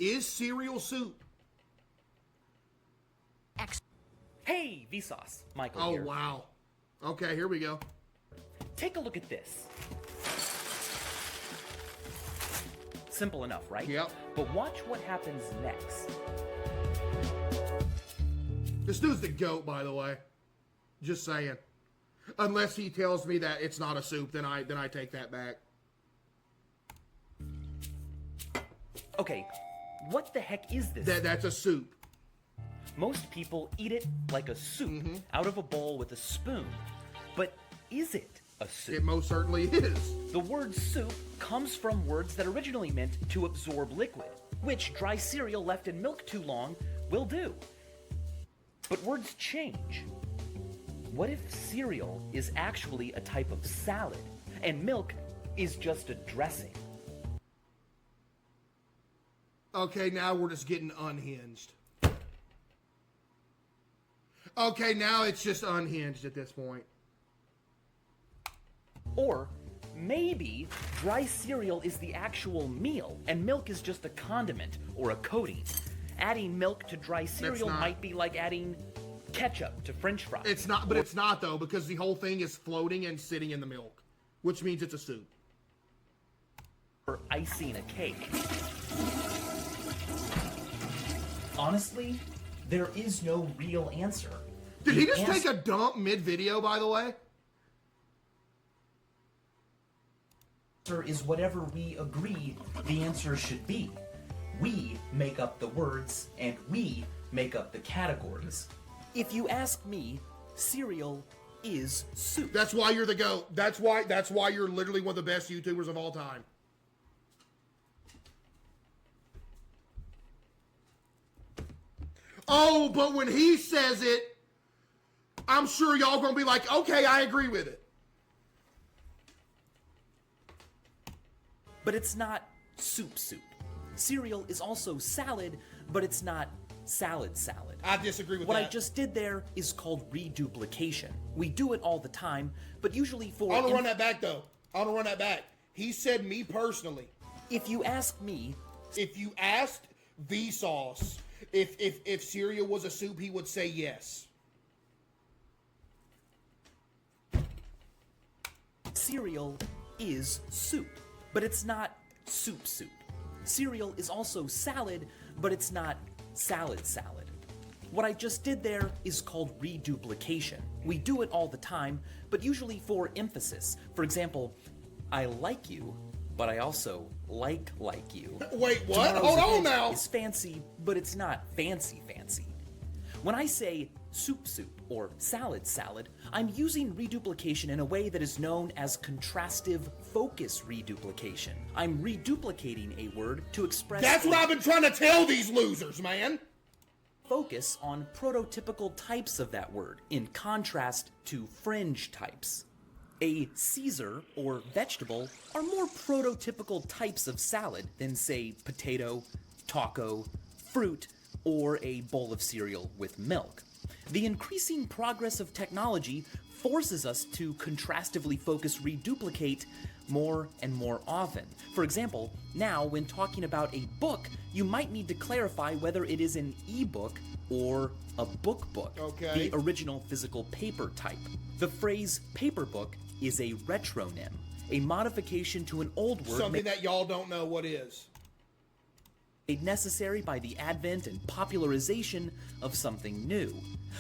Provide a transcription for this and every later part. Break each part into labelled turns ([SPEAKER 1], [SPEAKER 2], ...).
[SPEAKER 1] Is cereal soup?
[SPEAKER 2] Hey, Vsauce. Michael
[SPEAKER 1] Oh,
[SPEAKER 2] here.
[SPEAKER 1] wow. Okay, here we go.
[SPEAKER 2] Take a look at this. Simple enough, right?
[SPEAKER 1] Yep.
[SPEAKER 2] But watch what happens next.
[SPEAKER 1] This dude's the GOAT, by the way. Just saying. Unless he tells me that it's not a soup, then I take that back.
[SPEAKER 2] Okay, what the heck is this?
[SPEAKER 1] That's a soup.
[SPEAKER 2] Most people eat it like a soup out of a bowl with a spoon. But is it a soup?
[SPEAKER 1] It most certainly is.
[SPEAKER 2] The word soup comes from words that originally meant to absorb liquid, which dry cereal left in milk too long will do. But words change. What if cereal is actually a type of salad and milk is just a dressing?
[SPEAKER 1] Okay, now we're just getting unhinged. Okay, now it's just unhinged at this point.
[SPEAKER 2] Or maybe dry cereal is the actual meal and milk is just a condiment or a coating. Adding milk to dry cereal might be like adding ketchup to French fries.
[SPEAKER 1] It's not, but it's not though, because the whole thing is floating and sitting in the milk, which means it's a soup.
[SPEAKER 2] Or icing a cake. Honestly, there is no real answer.
[SPEAKER 1] Did he just take a dump mid-video, by the way?
[SPEAKER 2] Answer is whatever we agree the answer should be. We make up the words and we make up the categories. If you ask me, cereal is soup.
[SPEAKER 1] That's why you're the GOAT. That's why you're literally one of the best YouTubers of all time. Oh, but when he says it, I'm sure y'all gonna be like, okay, I agree with it.
[SPEAKER 2] But it's not soup. Cereal is also salad, but it's not salad.
[SPEAKER 1] I disagree with
[SPEAKER 2] what
[SPEAKER 1] that.
[SPEAKER 2] I just did there is called reduplication. We do it all the time, but usually for...
[SPEAKER 1] I want to run that back, though. I want to run that back. He said me personally.
[SPEAKER 2] If you ask me...
[SPEAKER 1] If you asked Vsauce if cereal was a soup, he would say yes.
[SPEAKER 2] Cereal is soup, but it's not soup. Cereal is also salad, but it's not salad. What I just did there is called reduplication. We do it all the time, but usually for emphasis. For example, I like you, but I also like you.
[SPEAKER 1] Wait, what?
[SPEAKER 2] Tomorrow's
[SPEAKER 1] Hold on
[SPEAKER 2] event
[SPEAKER 1] now.
[SPEAKER 2] Is fancy, but it's not fancy. When I say soup or salad, I'm using reduplication in a way that is known as contrastive focus reduplication. I'm reduplicating a word to express...
[SPEAKER 1] That's what I've been trying to tell these losers, man.
[SPEAKER 2] Focus on prototypical types of that word, in contrast to fringe types. A Caesar or vegetable are more prototypical types of salad than, say, potato, taco, fruit, or a bowl of cereal with milk. The increasing progress of technology forces us to contrastively focus reduplicate more and more often. For example, now when talking about a book, you might need to clarify whether it is an e-book or a book,
[SPEAKER 1] okay.
[SPEAKER 2] the original physical paper type. The phrase paper book is a retronym, a modification to an old word
[SPEAKER 1] Something that y'all don't know what is.
[SPEAKER 2] Made necessary by the advent and popularization of something new.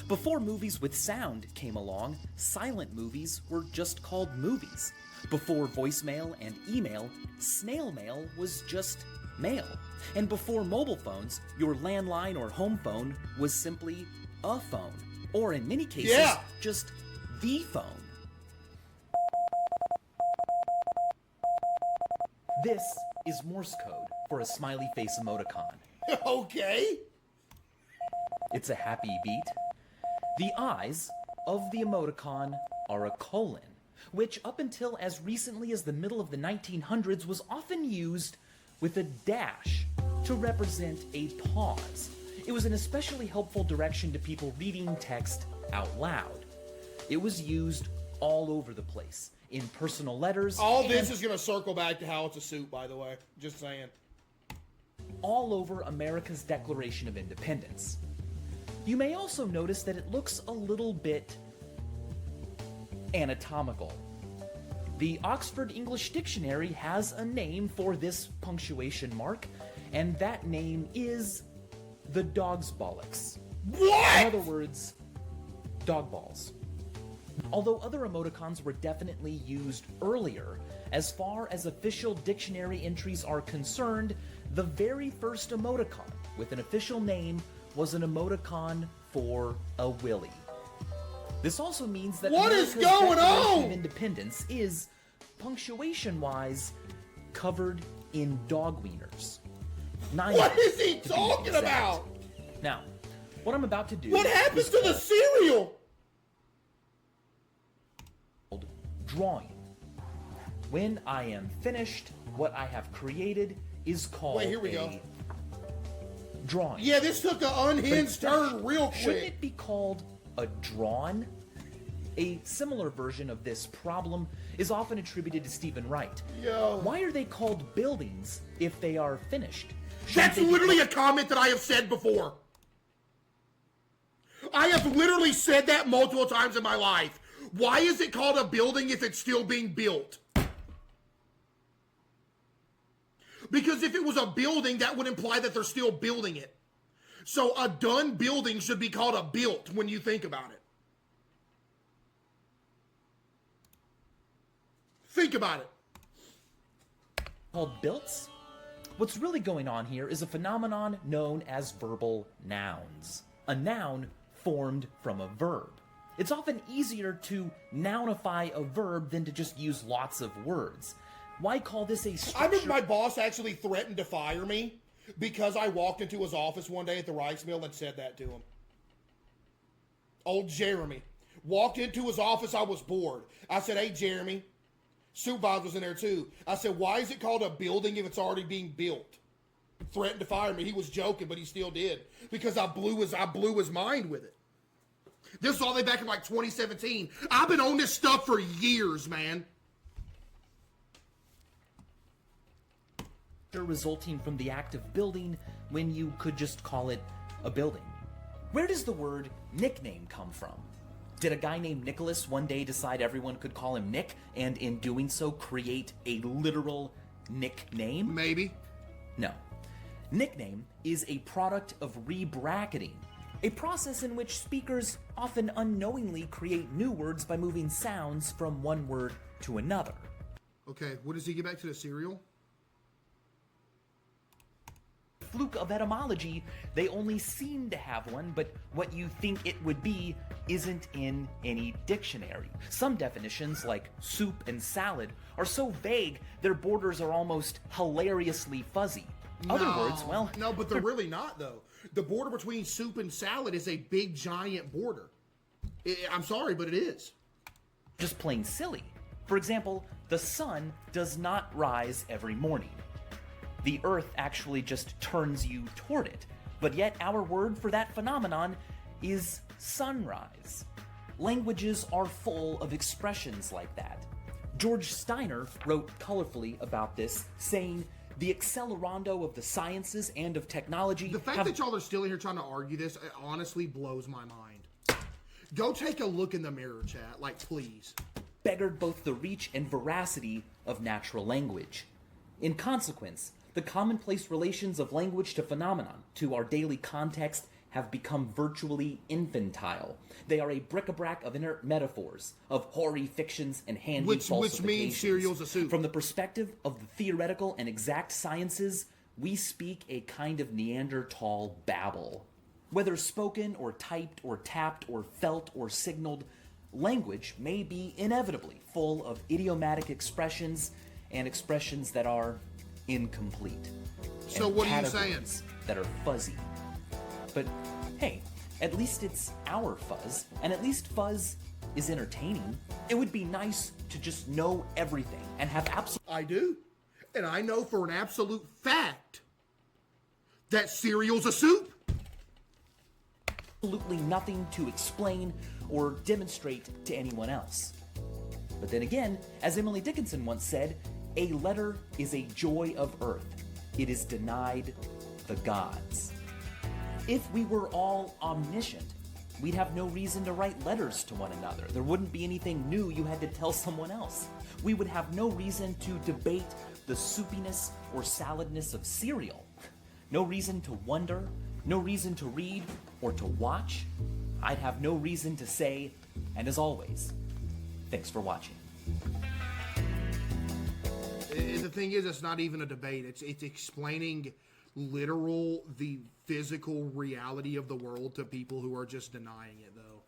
[SPEAKER 2] Before movies with sound came along, silent movies were just called movies. Before voicemail and email, snail mail was just mail. And before mobile phones, your landline or home phone was simply a phone. Or in many cases, just the phone. This is Morse code for a smiley face emoticon.
[SPEAKER 1] Okay.
[SPEAKER 2] It's a happy beat. The eyes of the emoticon are a colon, which up until as recently as the middle of the 1900s was often used with a dash to represent a pause. It was an especially helpful direction to people reading text out loud. It was used all over the place, in personal letters.
[SPEAKER 1] All this is going to circle back to how it's a soup, by the way. Just saying.
[SPEAKER 2] all over America's Declaration of Independence. You may also notice that it looks a little bit anatomical. The Oxford English Dictionary has a name for this punctuation mark, and that name is the dog's bollocks.
[SPEAKER 1] What?
[SPEAKER 2] In other words, dog balls. Although other emoticons were definitely used earlier, as far as official dictionary entries are concerned, the very first emoticon with an official name was an emoticon for a willy. This also means that
[SPEAKER 1] What is
[SPEAKER 2] America's
[SPEAKER 1] going
[SPEAKER 2] Declaration
[SPEAKER 1] on?
[SPEAKER 2] of Independence is, punctuation-wise, covered in dog wieners. 9
[SPEAKER 1] What is
[SPEAKER 2] to
[SPEAKER 1] he
[SPEAKER 2] be
[SPEAKER 1] talking
[SPEAKER 2] exact.
[SPEAKER 1] about?
[SPEAKER 2] Now, what I'm about to do
[SPEAKER 1] What happens
[SPEAKER 2] is
[SPEAKER 1] to the cereal?
[SPEAKER 2] called drawing. When I am finished, what I have created is called
[SPEAKER 1] Wait, here we go.
[SPEAKER 2] drawing.
[SPEAKER 1] Yeah, this took an unhinged turn real
[SPEAKER 2] Shouldn't
[SPEAKER 1] quick.
[SPEAKER 2] it be called a drawn? A similar version of this problem is often attributed to Stephen Wright.
[SPEAKER 1] Yo.
[SPEAKER 2] Why are they called buildings if they are finished? Shouldn't
[SPEAKER 1] That's
[SPEAKER 2] they be
[SPEAKER 1] literally a comment that I have said before. I have literally said that multiple times in my life. Why is it called a building if it's still being built? Because if it was a building, that would imply that they're still building it. So a done building should be called a built when you think about it. Think about it.
[SPEAKER 2] called builts? What's really going on here is a phenomenon known as verbal nouns. A noun formed from a verb. It's often easier to nounify a verb than to just use lots of words. Why call this a
[SPEAKER 1] I
[SPEAKER 2] structure?
[SPEAKER 1] remember my boss actually threatened to fire me because I walked into his office one day at the rice mill and said that to him. Old Jeremy. Walked into his office, I was bored. I said, hey, Jeremy. Supervisor was in there too. I said, why is it called a building if it's already being built? Threatened to fire me. He was joking, but he still did. Because I blew his mind with it. This was all the way back in like 2017. I've been on this stuff for years, man.
[SPEAKER 2] Resulting from the act of building when you could just call it a building. Where does the word nickname come from? Did a guy named Nicholas one day decide everyone could call him Nick, and in doing so create a literal nickname?
[SPEAKER 1] Maybe.
[SPEAKER 2] No. Nickname is a product of rebracketing, a process in which speakers often unknowingly create new words by moving sounds from one word to another.
[SPEAKER 1] Okay, what does he get back to the cereal?
[SPEAKER 2] Fluke of etymology, they only seem to have one, but what you think it would be isn't in any dictionary. Some definitions, like soup and salad, are so vague their borders are almost hilariously fuzzy. Other words, well...
[SPEAKER 1] No, but they're really not, though. The border between soup and salad is a big, giant border. I'm sorry, but it is.
[SPEAKER 2] just plain silly. For example, the sun does not rise every morning. The earth actually just turns you toward it. But yet our word for that phenomenon is sunrise. Languages are full of expressions like that. George Steiner wrote colorfully about this, saying, "The accelerando of the sciences and of technology..."
[SPEAKER 1] The fact that y'all are still here trying to argue this, it honestly blows my mind. Go take a look in the mirror, chat. Like, please.
[SPEAKER 2] Beggared both the reach and veracity of natural language. In consequence, the commonplace relations of language to phenomenon, to our daily context, have become virtually infantile. They are a bric-a-brac of inert metaphors, of hoary fictions and handy
[SPEAKER 1] Which means cereal's a soup.
[SPEAKER 2] From the perspective of the theoretical and exact sciences, we speak a kind of Neanderthal babble. Whether spoken or typed or tapped or felt or signaled, language may be inevitably full of idiomatic expressions and expressions that are incomplete.
[SPEAKER 1] So
[SPEAKER 2] and
[SPEAKER 1] what are you
[SPEAKER 2] categories that are fuzzy. But hey, at least it's our fuzz, and at least fuzz is entertaining. It would be nice to just know everything and have
[SPEAKER 1] I do. And I know for an absolute fact that cereal's a soup.
[SPEAKER 2] absolutely nothing to explain or demonstrate to anyone else. But then again, as Emily Dickinson once said, a letter is a joy of earth. It is denied the gods. If we were all omniscient, we'd have no reason to write letters to one another. There wouldn't be anything new you had to tell someone else. We would have no reason to debate the soupiness or saladness of cereal. No reason to wonder, no reason to read or to watch. I'd have no reason to say, and as always, thanks for watching.
[SPEAKER 1] The thing is, it's not even a debate. It's explaining the physical reality of the world to people who are just denying it, though.